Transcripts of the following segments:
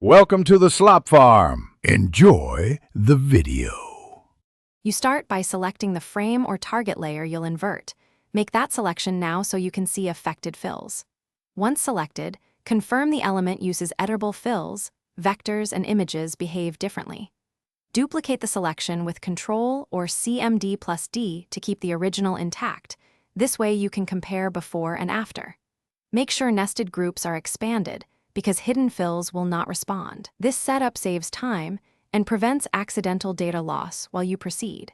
Welcome to the Slop Farm. Enjoy the video. You start by selecting the frame or target layer you'll invert. Make that selection now so you can see affected fills. Once selected, confirm the element uses editable fills. Vectors and images behave differently. Duplicate the selection with Ctrl or CMD+D to keep the original intact. This way you can compare before and after. Make sure nested groups are expanded, because hidden fills will not respond. This setup saves time and prevents accidental data loss while you proceed.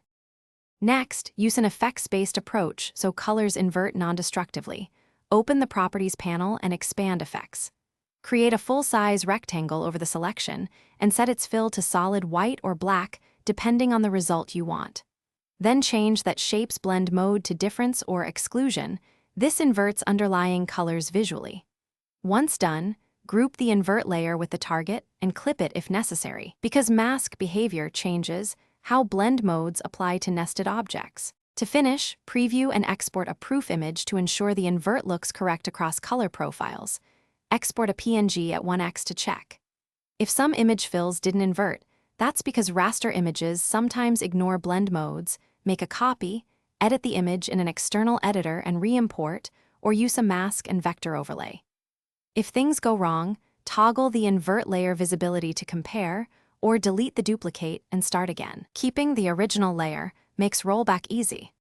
Next, use an effects-based approach so colors invert non-destructively. Open the Properties panel and expand effects. Create a full-size rectangle over the selection and set its fill to solid white or black depending on the result you want. Then change that shape's blend mode to difference or exclusion. This inverts underlying colors visually. Once done, group the invert layer with the target and clip it if necessary, because mask behavior changes how blend modes apply to nested objects. To finish, preview and export a proof image to ensure the invert looks correct across color profiles. Export a PNG at 1x to check. If some image fills didn't invert, that's because raster images sometimes ignore blend modes. Make a copy, edit the image in an external editor and re-import, or use a mask and vector overlay. If things go wrong, toggle the invert layer visibility to compare, or delete the duplicate and start again. Keeping the original layer makes rollback easy.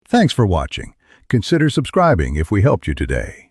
Thanks for watching. Consider subscribing if we helped you today.